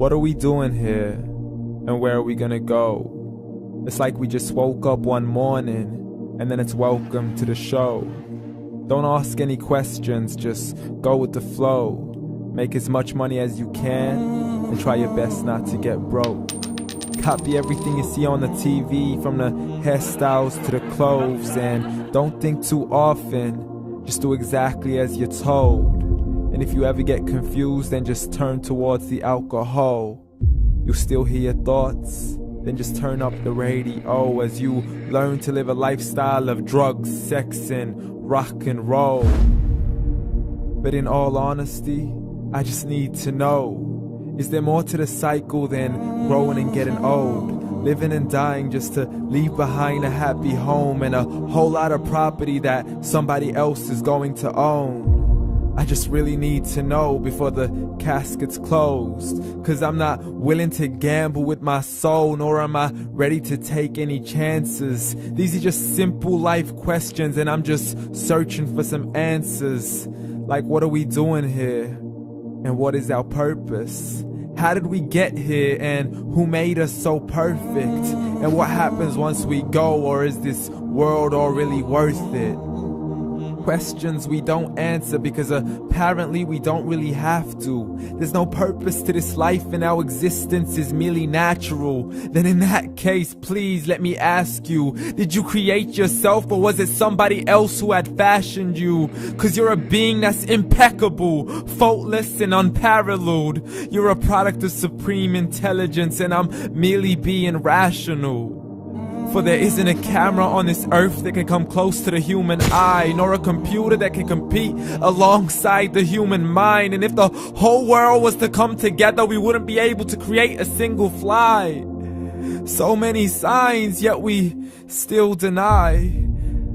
What are we doing here? And where are we gonna go? It's like we just woke up one morning and then it's welcome to the show. Don't ask any questions, just go with the flow. Make as much money as you can and try your best not to get broke. Copy everything you see on the TV, from the hairstyles to the clothes, and don't think too often, just do exactly as you're told. And if you ever get confused, then just turn towards the alcohol. You'll still hear your thoughts, then just turn up the radio as you learn to live a lifestyle of drugs, sex, and rock and roll. But in all honesty, I just need to know, is there more to the cycle than growing and getting old? Living and dying just to leave behind a happy home and a whole lot of property that somebody else is going to own. I just really need to know before the casket's closed, 'cause I'm not willing to gamble with my soul, nor am I ready to take any chances. These are just simple life questions and I'm just searching for some answers. Like, what are we doing here? And what is our purpose? How did we get here, and who made us so perfect? And what happens once we go, or is this world all really worth it? Questions we don't answer because apparently we don't really have to. There's no purpose to this life and our existence is merely natural. Then in that case, please let me ask you, did you create yourself, or was it somebody else who had fashioned you? 'Cause you're a being that's impeccable, faultless and unparalleled. You're a product of supreme intelligence and I'm merely being rational. For there isn't a camera on this earth that can come close to the human eye, nor a computer that can compete alongside the human mind. And if the whole world was to come together, we wouldn't be able to create a single fly. So many signs, yet we still deny.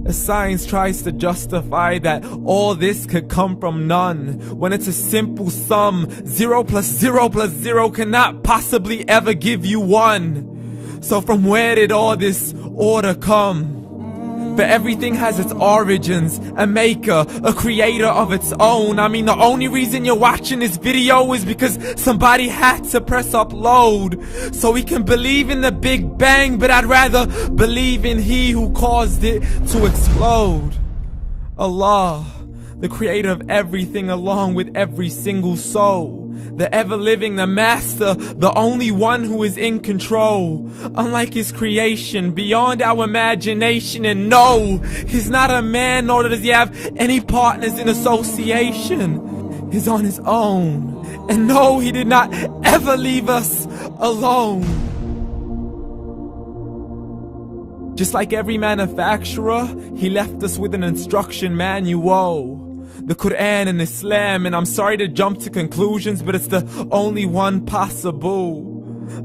As science tries to justify that all this could come from none, when it's a simple sum. 0 plus 0 plus 0 cannot possibly ever give you 1. So from where did all this order come? But everything has its origins, a maker, a creator of its own. I mean, the only reason you're watching this video is because somebody had to press upload. So we can believe in the Big Bang, but I'd rather believe in He who caused it to explode. Allah, the creator of everything along with every single soul. The ever-living, the master, the only one who is in control. Unlike his creation, beyond our imagination. And no, he's not a man, nor does he have any partners in association. He's on his own. And no, he did not ever leave us alone. Just like every manufacturer, he left us with an instruction manual. The Quran and Islam, and I'm sorry to jump to conclusions, but it's the only one possible.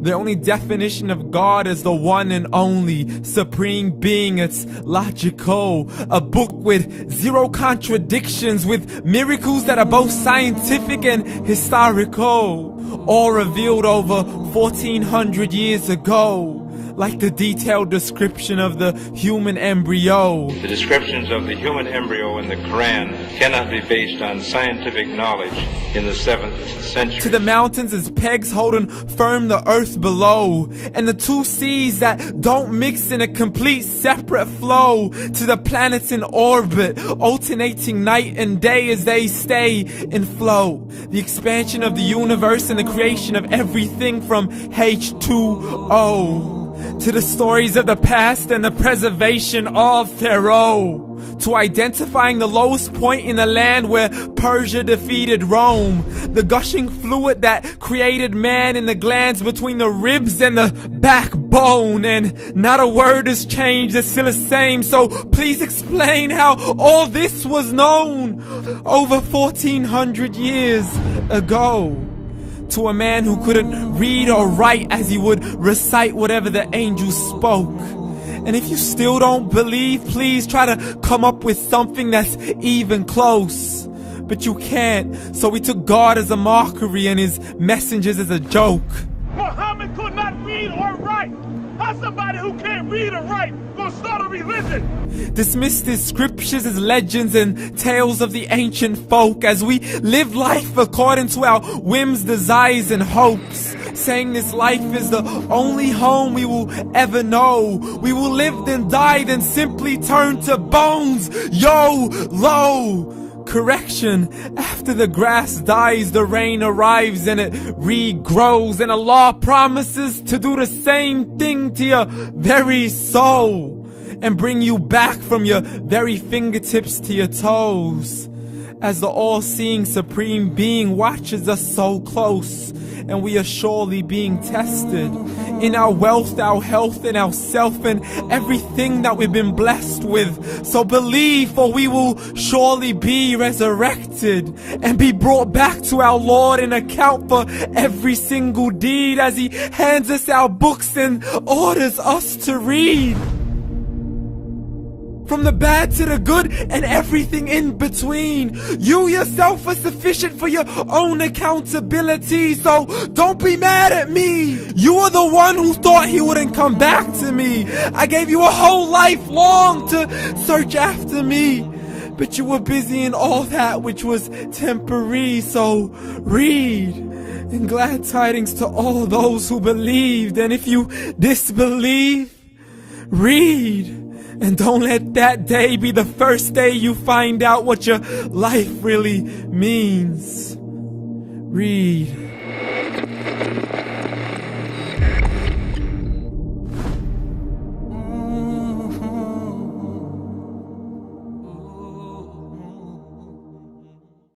The only definition of God is the one and only supreme being. It's logical, a book with 0 contradictions, with miracles that are both scientific and historical, all revealed over 1400 years ago. Like the detailed description of the human embryo. The descriptions of the human embryo in the Quran cannot be based on scientific knowledge in the 7th century. To the mountains as pegs holding firm the earth below, and the 2 seas that don't mix in a complete separate flow. To the planets in orbit, alternating night and day as they stay in flow. The expansion of the universe and the creation of everything from H2O. To the stories of the past and the preservation of Pharaoh. To identifying the lowest point in the land where Persia defeated Rome. The gushing fluid that created man in the glands between the ribs and the backbone. And not a word has changed, it's still the same. So please explain how all this was known over 1400 years ago. To a man who couldn't read or write as he would recite whatever the angels spoke. And if you still don't believe, please try to come up with something that's even close. But you can't, so we took God as a mockery and his messengers as a joke. Muhammad could not read or write. How's somebody who can't read or write gonna start a religion? Dismissed his scriptures as legends and tales of the ancient folk as we live life according to our whims, desires, and hopes. saying this life is the only home we will ever know. We will live then die, then simply turn to bones. YOLO! Correction, after the grass dies, the rain arrives and it regrows, and Allah promises to do the same thing to your very soul and bring you back from your very fingertips to your toes, as the all-seeing supreme being watches us so close, and we are surely being tested in our wealth, our health, and our self, and everything that we've been blessed with. So believe, for we will surely be resurrected and be brought back to our Lord and account for every single deed, as He hands us our books and orders us to read. From the bad to the good and everything in between. You yourself are sufficient for your own accountability, so don't be mad at me. You are the one who thought He wouldn't come back to me. I gave you a whole life long to search after me, but you were busy in all that which was temporary. So read, and glad tidings to all those who believed. And if you disbelieve, read. And don't let that day be the first day you find out what your life really means. Read.